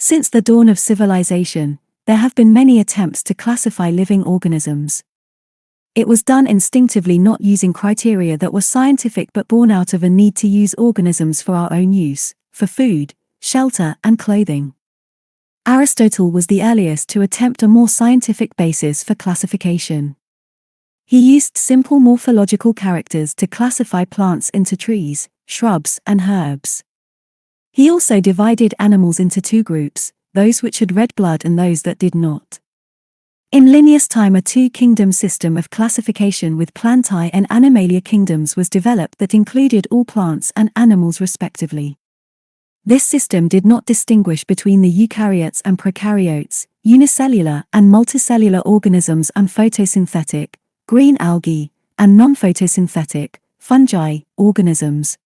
Since the dawn of civilization, there have been many attempts to classify living organisms. It was done instinctively, not using criteria that were scientific but born out of a need to use organisms for our own use, for food, shelter, and clothing. Aristotle was the earliest to attempt a more scientific basis for classification. He used simple morphological characters to classify plants into trees, shrubs, and herbs. He also divided animals into two groups, those which had red blood and those that did not. In Linnaeus' time, a two-kingdom system of classification with Plantae and Animalia kingdoms was developed that included all plants and animals respectively. This system did not distinguish between the eukaryotes and prokaryotes, unicellular and multicellular organisms, and photosynthetic, green algae, and non-photosynthetic, fungi, organisms.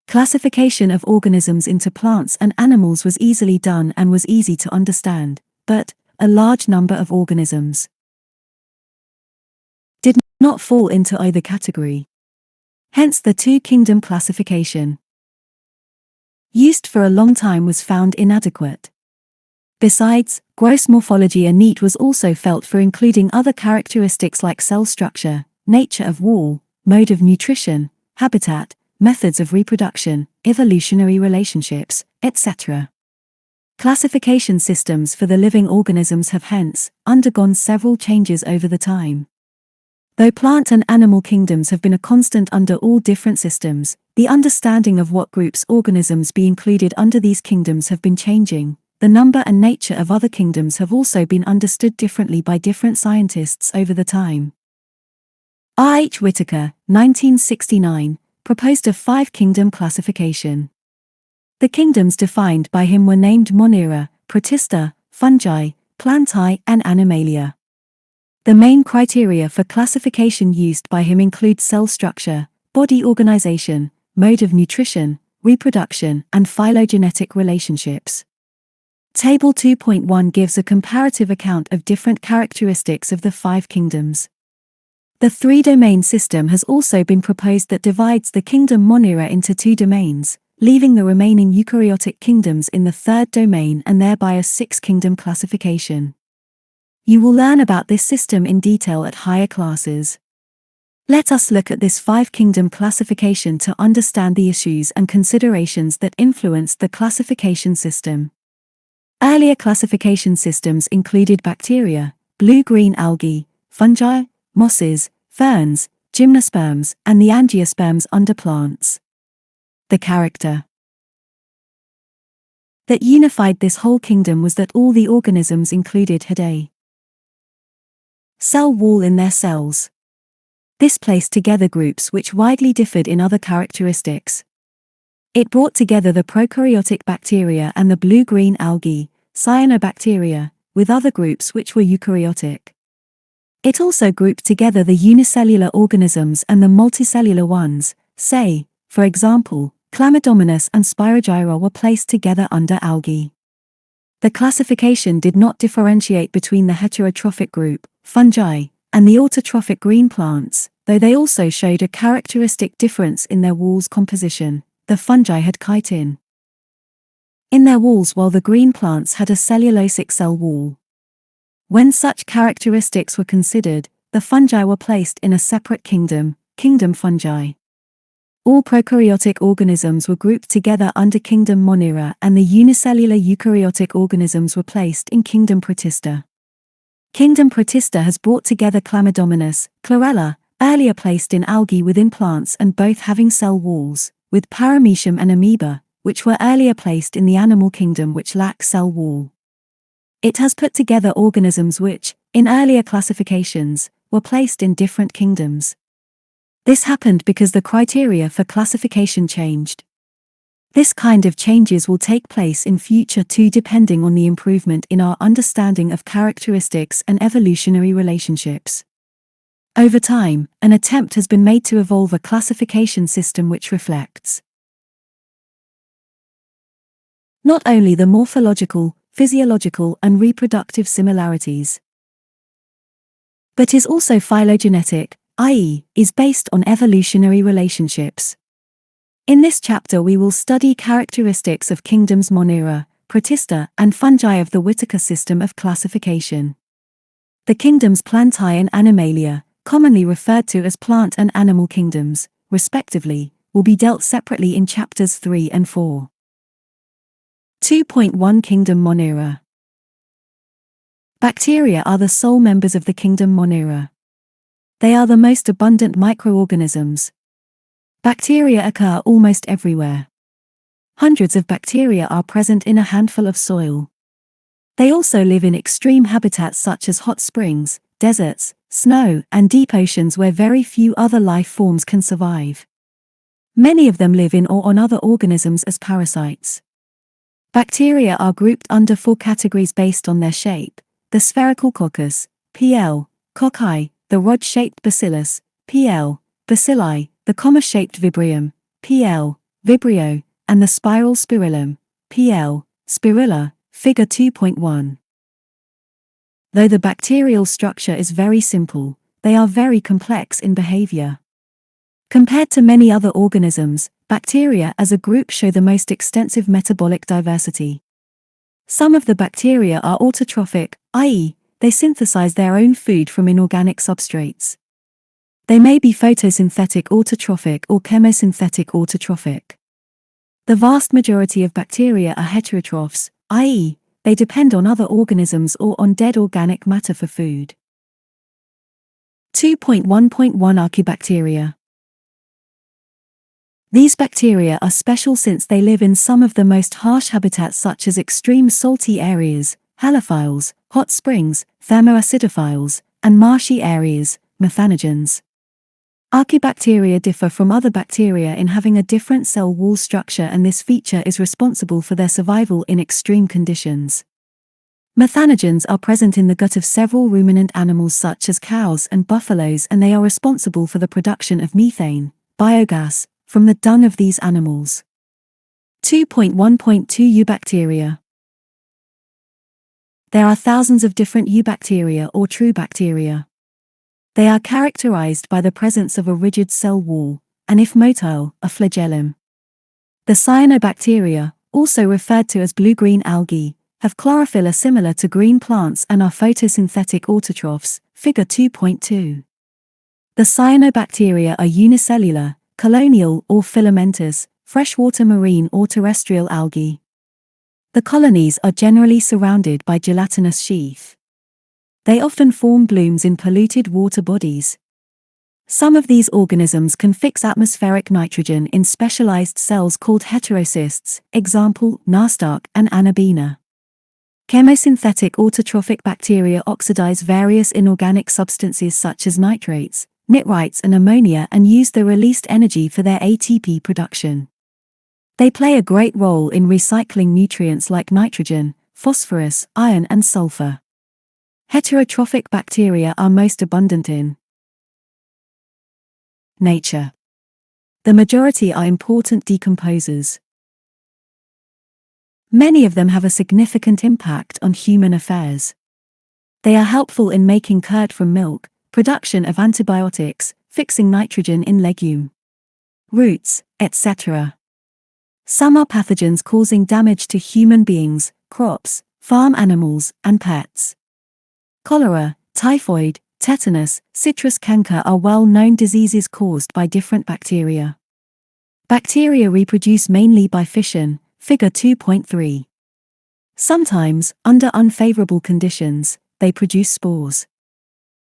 Classification of organisms into plants and animals was easily done and was easy to understand, but a large number of organisms did not fall into either category. Hence the two-kingdom classification used for a long time was found inadequate. Besides, gross morphology, a need was also felt for including other characteristics like cell structure, nature of wall, mode of nutrition, habitat, methods of reproduction, evolutionary relationships, etc. Classification systems for the living organisms have hence undergone several changes over the time. Though plant and animal kingdoms have been a constant under all different systems, the understanding of what groups organisms be included under these kingdoms have been changing. The number and nature of other kingdoms have also been understood differently by different scientists over the time. R. H. Whitaker, 1969, proposed a five-kingdom classification. The kingdoms defined by him were named Monera, Protista, Fungi, Plantae, and Animalia. The main criteria for classification used by him include cell structure, body organization, mode of nutrition, reproduction, and phylogenetic relationships. Table 2.1 gives a comparative account of different characteristics of the five kingdoms. The three-domain system has also been proposed that divides the kingdom Monera into two domains, leaving the remaining eukaryotic kingdoms in the third domain and thereby a six-kingdom classification. You will learn about this system in detail at higher classes. Let us look at this five-kingdom classification to understand the issues and considerations that influenced the classification system. Earlier classification systems included bacteria, blue-green algae, fungi, mosses, ferns, gymnosperms, and the angiosperms under plants. The character that unified this whole kingdom was that all the organisms included had a cell wall in their cells. This placed together groups which widely differed in other characteristics. It brought together the prokaryotic bacteria and the blue-green algae, cyanobacteria, with other groups which were eukaryotic. It also grouped together the unicellular organisms and the multicellular ones, say, for example, Chlamydomonas and Spirogyra were placed together under algae. The classification did not differentiate between the heterotrophic group, fungi, and the autotrophic green plants, though they also showed a characteristic difference in their wall's composition. The fungi had chitin in their walls while the green plants had a cellulosic cell wall. When such characteristics were considered, the fungi were placed in a separate kingdom, kingdom fungi. All prokaryotic organisms were grouped together under kingdom Monera and the unicellular eukaryotic organisms were placed in kingdom Protista. Kingdom Protista has brought together Chlamydomonas, chlorella, earlier placed in algae within plants and both having cell walls, with Paramecium and amoeba, which were earlier placed in the animal kingdom which lack cell wall. It has put together organisms which, in earlier classifications, were placed in different kingdoms. This happened because the criteria for classification changed. This kind of changes will take place in future too, depending on the improvement in our understanding of characteristics and evolutionary relationships. Over time, an attempt has been made to evolve a classification system which reflects not only the morphological, physiological, and reproductive similarities, but is also phylogenetic, i.e., is based on evolutionary relationships. In this chapter we will study characteristics of kingdoms Monera, Protista, and fungi of the Whittaker system of classification. The kingdoms Plantae and Animalia, commonly referred to as plant and animal kingdoms, respectively, will be dealt separately in chapters 3 and 4. 2.1 Kingdom Monera. Bacteria are the sole members of the kingdom Monera. They are the most abundant microorganisms. Bacteria occur almost everywhere. Hundreds of bacteria are present in a handful of soil. They also live in extreme habitats such as hot springs, deserts, snow, and deep oceans where very few other life forms can survive. Many of them live in or on other organisms as parasites. Bacteria are grouped under 4 categories based on their shape: the spherical coccus, PL, cocci, the rod-shaped bacillus, PL, bacilli, the comma-shaped vibrium, PL, vibrio, and the spiral spirillum, PL, spirilla, figure 2.1. Though the bacterial structure is very simple, they are very complex in behavior. Compared to many other organisms, bacteria as a group show the most extensive metabolic diversity. Some of the bacteria are autotrophic, i.e., they synthesize their own food from inorganic substrates. They may be photosynthetic autotrophic or chemosynthetic autotrophic. The vast majority of bacteria are heterotrophs, i.e., they depend on other organisms or on dead organic matter for food. 2.1.1 Archaebacteria. These bacteria are special since they live in some of the most harsh habitats such as extreme salty areas, halophiles, hot springs, thermoacidophiles, and marshy areas, methanogens. Archaebacteria differ from other bacteria in having a different cell wall structure, and this feature is responsible for their survival in extreme conditions. Methanogens are present in the gut of several ruminant animals such as cows and buffaloes, and they are responsible for the production of methane, biogas, from the dung of these animals. 2.1.2 Eubacteria. There are thousands of different eubacteria or true bacteria. They are characterized by the presence of a rigid cell wall, and if motile, a flagellum. The cyanobacteria, also referred to as blue-green algae, have chlorophyll similar to green plants and are photosynthetic autotrophs, figure 2.2. The cyanobacteria are unicellular, colonial or filamentous, freshwater marine or terrestrial algae. The colonies are generally surrounded by gelatinous sheath. They often form blooms in polluted water bodies. Some of these organisms can fix atmospheric nitrogen in specialized cells called heterocysts, example, Nastark and Anabina. Chemosynthetic autotrophic bacteria oxidize various inorganic substances such as nitrates, nitrites and ammonia and use the released energy for their ATP production. They play a great role in recycling nutrients like nitrogen, phosphorus, iron and sulfur. Heterotrophic bacteria are most abundant in nature. The majority are important decomposers. Many of them have a significant impact on human affairs. They are helpful in making curd from milk, production of antibiotics, fixing nitrogen in legume roots, etc. Some are pathogens causing damage to human beings, crops, farm animals, and pets. Cholera, typhoid, tetanus, citrus canker are well-known diseases caused by different bacteria. Bacteria reproduce mainly by fission, figure 2.3. Sometimes, under unfavorable conditions, they produce spores.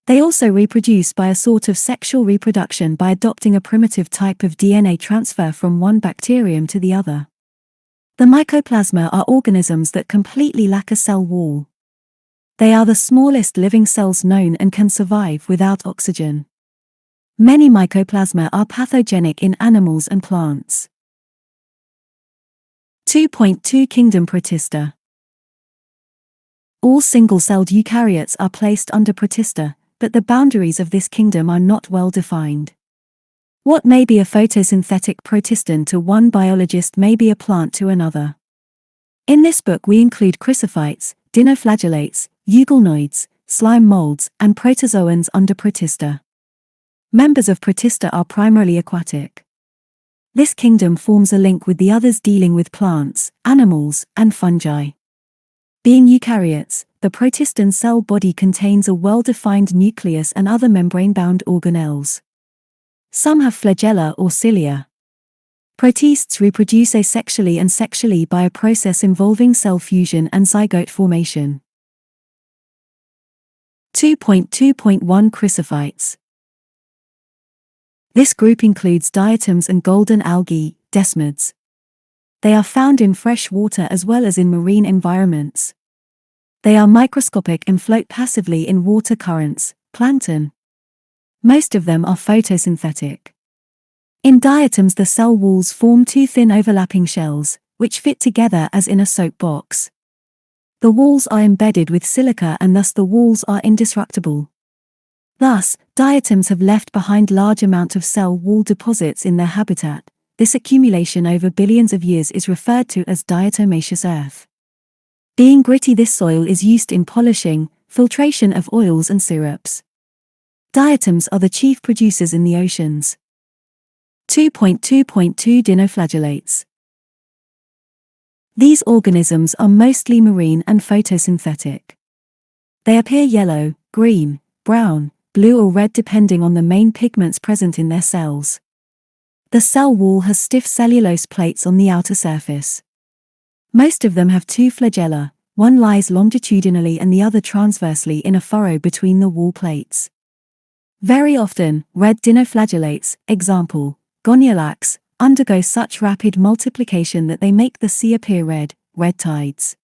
They also reproduce by a sort of sexual reproduction by adopting a primitive type of DNA transfer from one bacterium to the other. The mycoplasma are organisms that completely lack a cell wall. They are the smallest living cells known and can survive without oxygen. Many mycoplasma are pathogenic in animals and plants. 2.2 Kingdom Protista. All single-celled eukaryotes are placed under Protista, but the boundaries of this kingdom are not well defined. What may be a photosynthetic protistan to one biologist may be a plant to another. In this book we include chrysophytes, dinoflagellates, euglenoids, slime molds, and protozoans under Protista. Members of Protista are primarily aquatic. This kingdom forms a link with the others dealing with plants, animals, and fungi. Being eukaryotes, the protistine cell body contains a well-defined nucleus and other membrane-bound organelles. Some have flagella or cilia. Protists reproduce asexually and sexually by a process involving cell fusion and zygote formation. 2.2.1 Chrysophytes. This group includes diatoms and golden algae, desmids. They are found in fresh water as well as in marine environments. They are microscopic and float passively in water currents, plankton. Most of them are photosynthetic. In diatoms, the cell walls form two thin overlapping shells, which fit together as in a soap box. The walls are embedded with silica and thus the walls are indestructible. Thus, diatoms have left behind large amount of cell wall deposits in their habitat. This accumulation over billions of years is referred to as diatomaceous earth. Being gritty, this soil is used in polishing, filtration of oils and syrups. Diatoms are the chief producers in the oceans. 2.2.2 Dinoflagellates. These organisms are mostly marine and photosynthetic. They appear yellow, green, brown, blue or red depending on the main pigments present in their cells. The cell wall has stiff cellulose plates on the outer surface. Most of them have two flagella, one lies longitudinally and the other transversely in a furrow between the wall plates. Very often, red dinoflagellates, example, goniolax, undergo such rapid multiplication that they make the sea appear red tides.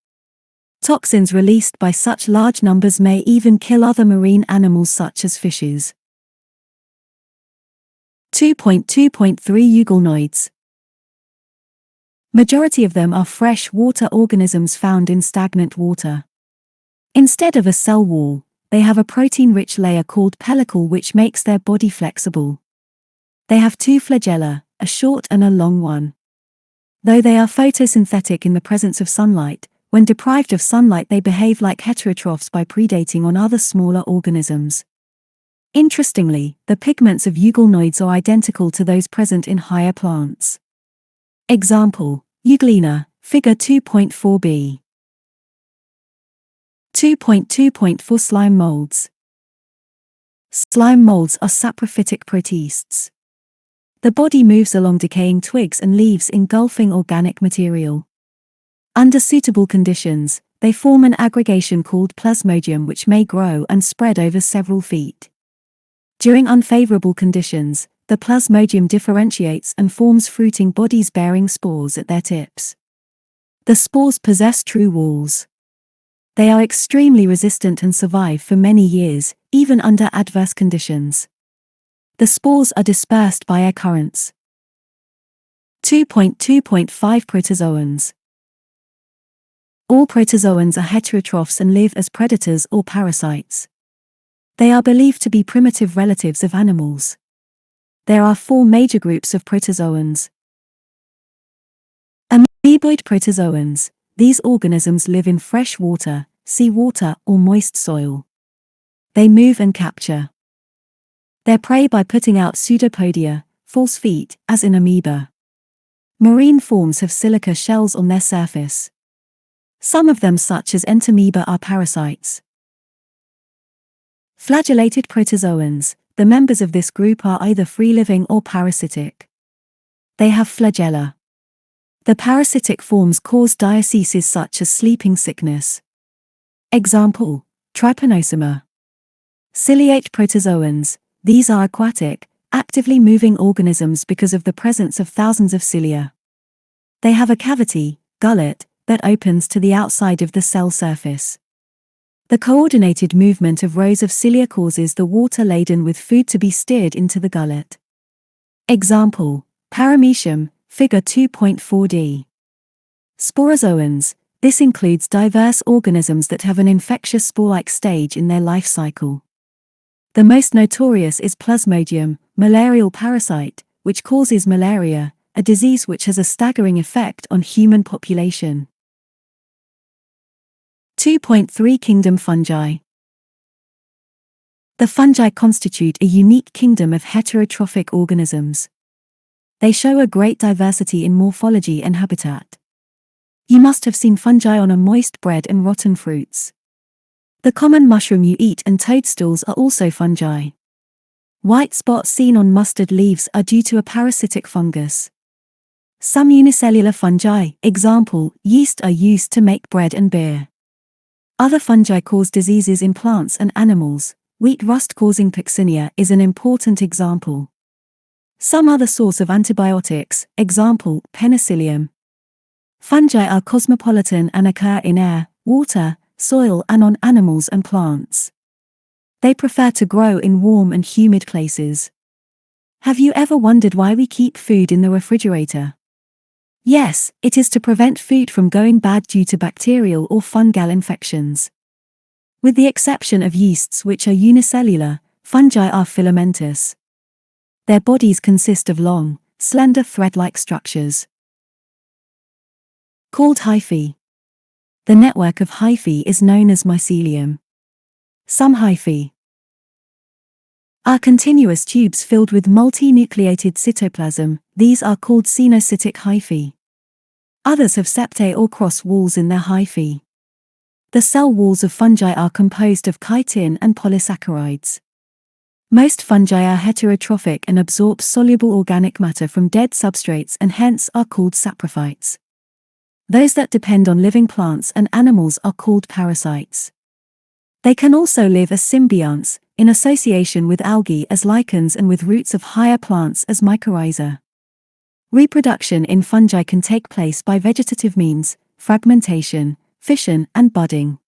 Toxins released by such large numbers may even kill other marine animals such as fishes. 2.2.3 Euglenoids. Majority of them are fresh water organisms found in stagnant water. Instead of a cell wall, they have a protein-rich layer called pellicle which makes their body flexible. They have two flagella, a short and a long one. Though they are photosynthetic in the presence of sunlight, when deprived of sunlight they behave like heterotrophs by predating on other smaller organisms. Interestingly, the pigments of euglenoids are identical to those present in higher plants. Example, Euglena, figure 2.4b. 2.2.4 Slime molds. Slime molds are saprophytic protists. The body moves along decaying twigs and leaves engulfing organic material. Under suitable conditions, they form an aggregation called plasmodium which may grow and spread over several feet. During unfavorable conditions, the plasmodium differentiates and forms fruiting bodies bearing spores at their tips. The spores possess true walls. They are extremely resistant and survive for many years, even under adverse conditions. The spores are dispersed by air currents. 2.2.5 Protozoans. All protozoans are heterotrophs and live as predators or parasites. They are believed to be primitive relatives of animals. There are four major groups of protozoans. Amoeboid protozoans. These organisms live in fresh water, seawater or moist soil. They move and capture their prey by putting out pseudopodia, false feet, as in amoeba. Marine forms have silica shells on their surface. Some of them, such as entamoeba, are parasites. Flagellated protozoans. The members of this group are either free-living or parasitic. They have flagella. The parasitic forms cause diseases such as sleeping sickness. Example, trypanosoma. Ciliate protozoans. These are aquatic, actively moving organisms because of the presence of thousands of cilia. They have a cavity, gullet, that opens to the outside of the cell surface. The coordinated movement of rows of cilia causes the water laden with food to be steered into the gullet. Example, Paramecium, figure 2.4d. Sporozoans. This includes diverse organisms that have an infectious spore-like stage in their life cycle. The most notorious is Plasmodium, malarial parasite, which causes malaria, a disease which has a staggering effect on human population. 2.3 Kingdom fungi. The fungi constitute a unique kingdom of heterotrophic organisms. They show a great diversity in morphology and habitat. You must have seen fungi on a moist bread and rotten fruits. The common mushroom you eat and toadstools are also fungi. White spots seen on mustard leaves are due to a parasitic fungus. Some unicellular fungi, example, yeast, are used to make bread and beer. Other fungi cause diseases in plants and animals. Wheat rust causing Coccinia is an important example. Some other source of antibiotics, example, penicillium. Fungi are cosmopolitan and occur in air, water, soil and on animals and plants. They prefer to grow in warm and humid places. Have you ever wondered why we keep food in the refrigerator? Yes, it is to prevent food from going bad due to bacterial or fungal infections. With the exception of yeasts, which are unicellular, fungi are filamentous. Their bodies consist of long, slender thread-like structures called hyphae. The network of hyphae is known as mycelium. Some hyphae are continuous tubes filled with multinucleated cytoplasm. These are called cenocytic hyphae. Others have septae or cross walls in their hyphae. The cell walls of fungi are composed of chitin and polysaccharides. Most fungi are heterotrophic and absorb soluble organic matter from dead substrates and hence are called saprophytes. Those that depend on living plants and animals are called parasites. They can also live as symbionts, in association with algae as lichens and with roots of higher plants as mycorrhiza. Reproduction in fungi can take place by vegetative means, fragmentation, fission and budding.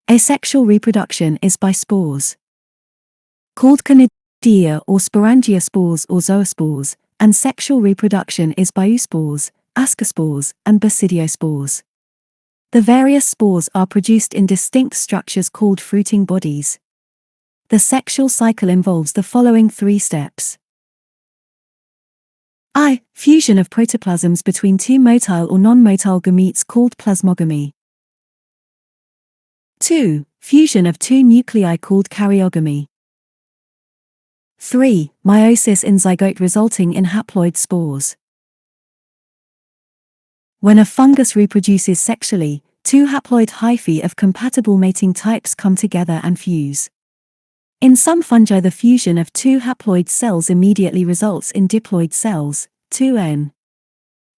Asexual reproduction is by spores, called conidia or sporangiaspores or zoospores, and sexual reproduction is by oospores, ascospores, and basidiospores. The various spores are produced in distinct structures called fruiting bodies. The sexual cycle involves the following 3 steps. I. Fusion of protoplasms between 2 motile or non-motile gametes called plasmogamy. 2. Fusion of 2 nuclei called karyogamy. 3. Meiosis in zygote resulting in haploid spores. When a fungus reproduces sexually, 2 haploid hyphae of compatible mating types come together and fuse. In some fungi, the fusion of 2 haploid cells immediately results in diploid cells, 2N.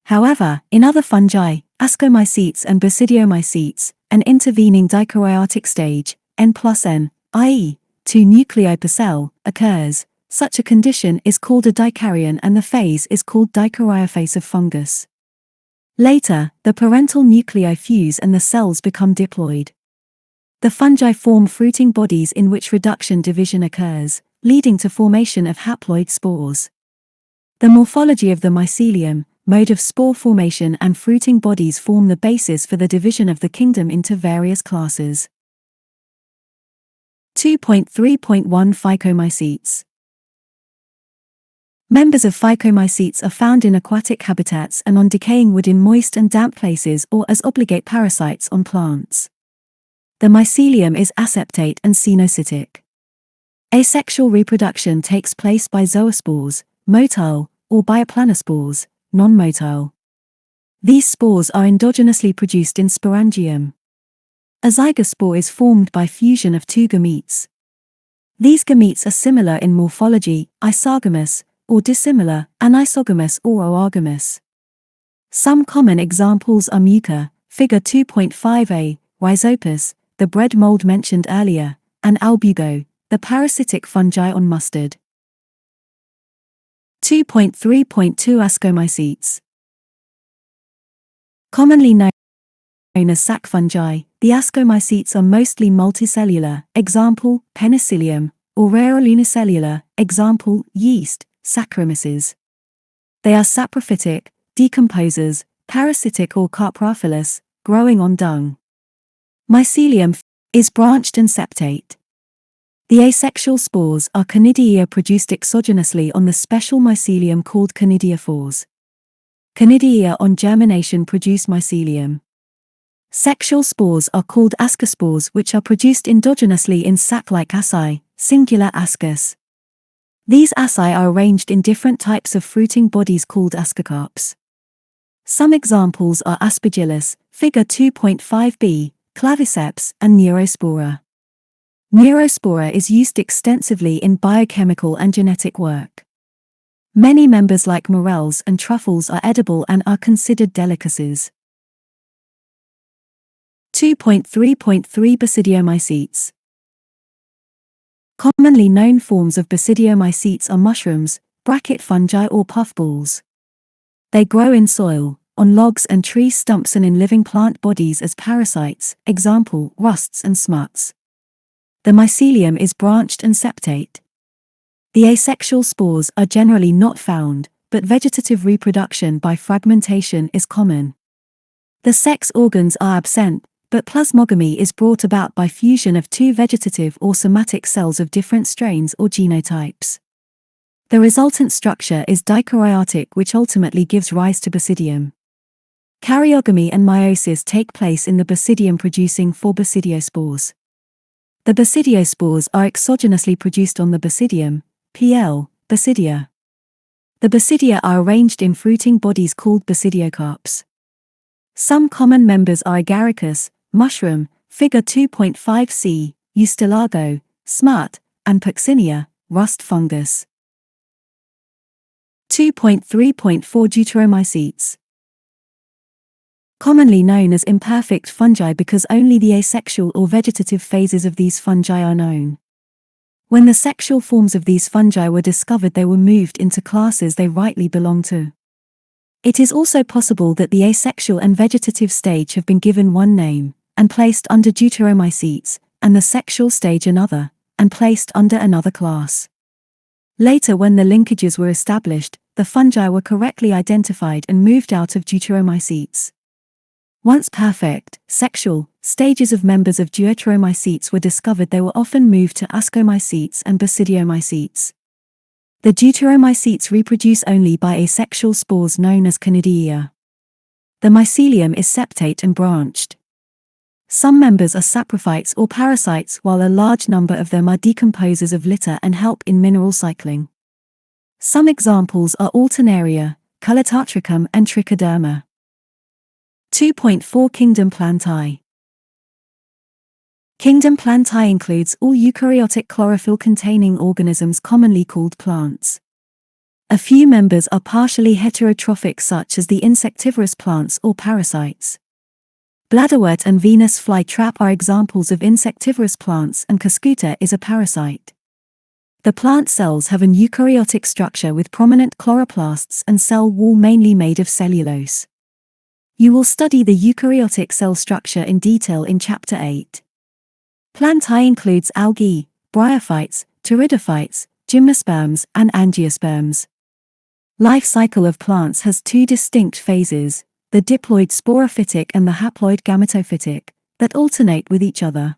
However, in other fungi, ascomycetes and basidiomycetes, an intervening dikaryotic stage, N+N, i.e., 2 nuclei per cell, occurs. Such a condition is called a dikaryon and the phase is called dikaryophase of fungus. Later, the parental nuclei fuse and the cells become diploid. The fungi form fruiting bodies in which reduction division occurs, leading to formation of haploid spores. The morphology of the mycelium, mode of spore formation and fruiting bodies form the basis for the division of the kingdom into various classes. 2.3.1 Phycomycetes. Members of phycomycetes are found in aquatic habitats and on decaying wood in moist and damp places or as obligate parasites on plants. The mycelium is aseptate and cenocytic. Asexual reproduction takes place by zoospores, motile, or bioplanospores, non-motile. These spores are endogenously produced in sporangium. A zygospore is formed by fusion of 2 gametes. These gametes are similar in morphology, isogamous, or dissimilar, anisogamous or oogamous. Some common examples are muca, figure 2.5a, rhizopus, the bread mold mentioned earlier, and albugo, the parasitic fungi on mustard. 2.3.2 Ascomycetes. Commonly known as sac fungi, the ascomycetes are mostly multicellular, example, penicillium, or rarer unicellular, example, yeast, Saccharomyces. They are saprophytic, decomposers, parasitic or coprophilous, growing on dung. Mycelium is branched and septate. The asexual spores are conidia produced exogenously on the special mycelium called conidiophores. Conidia on germination produce mycelium. Sexual spores are called ascospores, which are produced endogenously in sac-like asci, singular ascus. These asci are arranged in different types of fruiting bodies called ascocarps. Some examples are Aspergillus, figure 2.5b, Claviceps, and Neurospora. Neurospora is used extensively in biochemical and genetic work. Many members like morels and truffles are edible and are considered delicacies. 2.3.3 Basidiomycetes. Commonly known forms of basidiomycetes are mushrooms, bracket fungi or puffballs. They grow in soil, on logs and tree stumps and in living plant bodies as parasites, example, rusts and smuts. The mycelium is branched and septate. The asexual spores are generally not found, but vegetative reproduction by fragmentation is common. The sex organs are absent, but plasmogamy is brought about by fusion of two vegetative or somatic cells of different strains or genotypes. The resultant structure is dikaryotic, which ultimately gives rise to basidium. Karyogamy and meiosis take place in the basidium, producing 4 basidiospores. The basidiospores are exogenously produced on the basidium, PL, basidia. The basidia are arranged in fruiting bodies called basidiocarps. Some common members are agaricus, mushroom, figure 2.5c, eustilago, smut, and Puccinia, rust fungus. 2.3.4 Deuteromycetes. Commonly known as imperfect fungi because only the asexual or vegetative phases of these fungi are known. When the sexual forms of these fungi were discovered, they were moved into classes they rightly belong to. It is also possible that the asexual and vegetative stage have been given one name, and placed under Deuteromycetes, and the sexual stage another, and placed under another class. Later, when the linkages were established, the fungi were correctly identified and moved out of Deuteromycetes. Once perfect, sexual, stages of members of Deuteromycetes were discovered, they were often moved to Ascomycetes and Basidiomycetes. The Deuteromycetes reproduce only by asexual spores known as conidia. The mycelium is septate and branched. Some members are saprophytes or parasites, while a large number of them are decomposers of litter and help in mineral cycling. Some examples are Alternaria, Colotatricum and Trichoderma. 2.4 Kingdom Plantae. Kingdom Plantae includes all eukaryotic chlorophyll-containing organisms commonly called plants. A few members are partially heterotrophic, such as the insectivorous plants or parasites. Bladderwort and Venus flytrap are examples of insectivorous plants, and Cuscuta is a parasite. The plant cells have an eukaryotic structure with prominent chloroplasts and cell wall mainly made of cellulose. You will study the eukaryotic cell structure in detail in Chapter 8. Plantae includes algae, bryophytes, pteridophytes, gymnosperms, and angiosperms. Life cycle of plants has two distinct phases, the diploid sporophytic and the haploid gametophytic, that alternate with each other.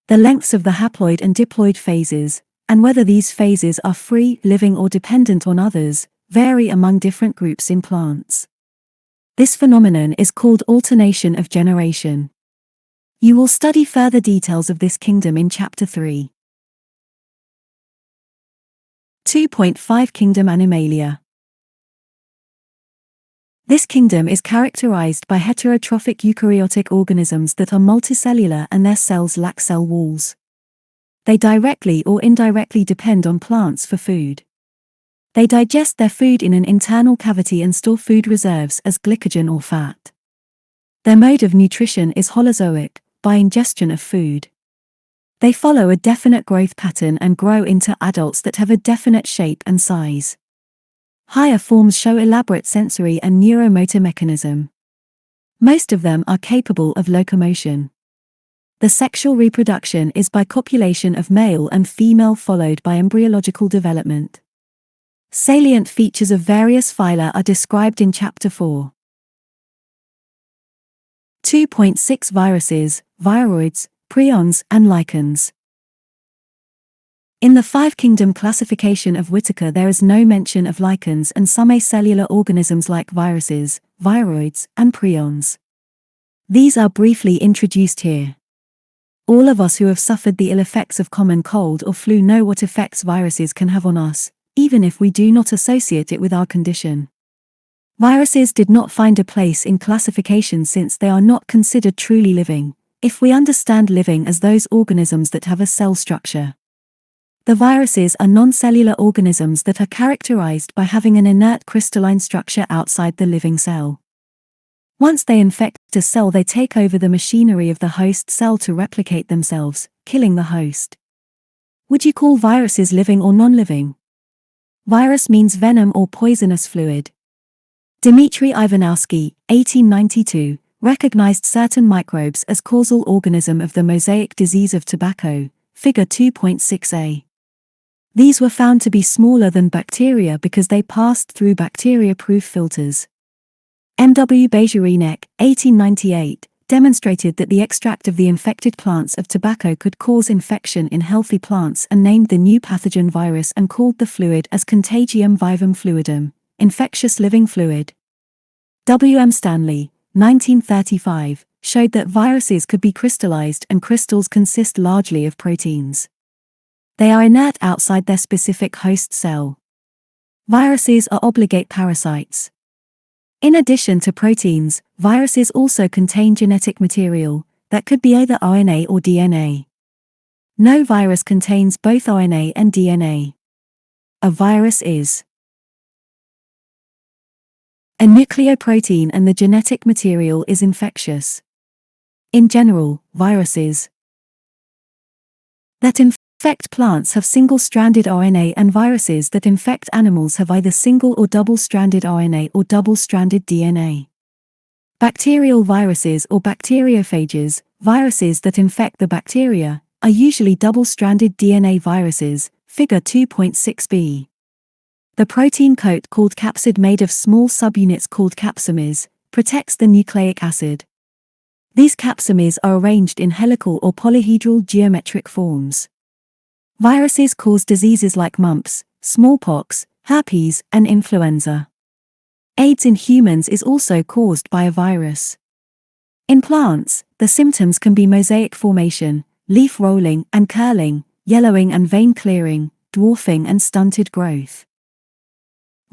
The lengths of the haploid and diploid phases, and whether these phases are free, living or dependent on others, vary among different groups in plants. This phenomenon is called alternation of generation. You will study further details of this kingdom in Chapter 3. 2.5 Kingdom Animalia. This kingdom is characterized by heterotrophic eukaryotic organisms that are multicellular and their cells lack cell walls. They directly or indirectly depend on plants for food. They digest their food in an internal cavity and store food reserves as glycogen or fat. Their mode of nutrition is holozoic, by ingestion of food. They follow a definite growth pattern and grow into adults that have a definite shape and size. Higher forms show elaborate sensory and neuromotor mechanism. Most of them are capable of locomotion. The sexual reproduction is by copulation of male and female followed by embryological development. Salient features of various phyla are described in Chapter 4. 2.6 Viruses, viroids, prions, and lichens. In the five-kingdom classification of Whitaker there is no mention of lichens and some acellular organisms like viruses, viroids, and prions. These are briefly introduced here. All of us who have suffered the ill effects of common cold or flu know what effects viruses can have on us, even if we do not associate it with our condition. Viruses did not find a place in classification since they are not considered truly living, if we understand living as those organisms that have a cell structure. The viruses are non-cellular organisms that are characterized by having an inert crystalline structure outside the living cell. Once they infect a cell, they take over the machinery of the host cell to replicate themselves, killing the host. Would you call viruses living or non-living? Virus means venom or poisonous fluid. Dmitry Ivanowski, 1892, recognized certain microbes as causal organism of the mosaic disease of tobacco, figure 2.6a. These were found to be smaller than bacteria because they passed through bacteria-proof filters. M.W. Bajarinek, 1898, demonstrated that the extract of the infected plants of tobacco could cause infection in healthy plants and named the new pathogen virus and called the fluid as Contagium vivum fluidum, infectious living fluid. W. M. Stanley, 1935, showed that viruses could be crystallized, and crystals consist largely of proteins. They are inert outside their specific host cell. Viruses are obligate parasites. In addition to proteins, viruses also contain genetic material that could be either RNA or DNA. No virus contains both RNA and DNA. A virus is a nucleoprotein, and the genetic material is infectious. In general, viruses that infect plants have single-stranded RNA, and viruses that infect animals have either single or double-stranded RNA or double-stranded DNA. Bacterial viruses or bacteriophages, viruses that infect the bacteria, are usually double-stranded DNA viruses, figure 2.6b. The protein coat called capsid, made of small subunits called capsomes, protects the nucleic acid. These capsomes are arranged in helical or polyhedral geometric forms. Viruses cause diseases like mumps, smallpox, herpes, and influenza. AIDS in humans is also caused by a virus. In plants, the symptoms can be mosaic formation, leaf rolling and curling, yellowing and vein clearing, dwarfing and stunted growth.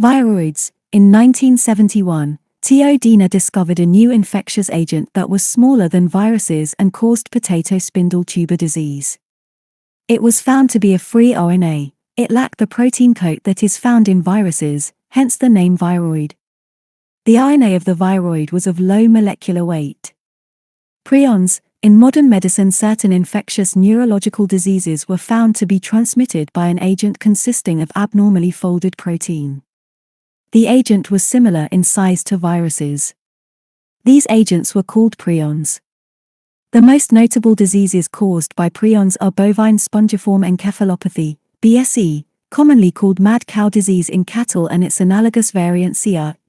Viroids. In 1971, T.O. Diener discovered a new infectious agent that was smaller than viruses and caused potato spindle tuber disease. It was found to be a free RNA. It lacked the protein coat that is found in viruses, hence the name viroid. The RNA of the viroid was of low molecular weight. Prions. In modern medicine, certain infectious neurological diseases were found to be transmitted by an agent consisting of abnormally folded protein. The agent was similar in size to viruses. These agents were called prions. The most notable diseases caused by prions are bovine spongiform encephalopathy, BSE, commonly called mad cow disease in cattle, and its analogous variant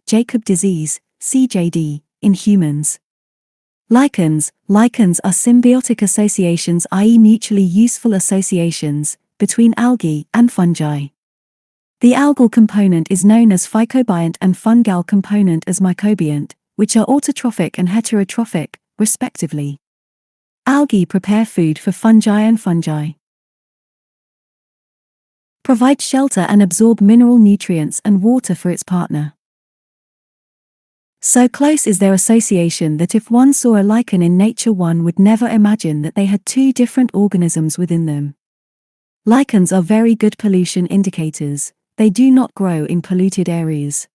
Jacob disease, CJD, in humans. Lichens. Lichens are symbiotic associations, i.e. mutually useful associations, between algae and fungi. The algal component is known as phycobiont and fungal component as mycobiont, which are autotrophic and heterotrophic, respectively. Algae prepare food for fungi, and fungi provide shelter and absorb mineral nutrients and water for its partner. So close is their association that if one saw a lichen in nature, one would never imagine that they had two different organisms within them. Lichens are very good pollution indicators. They do not grow in polluted areas.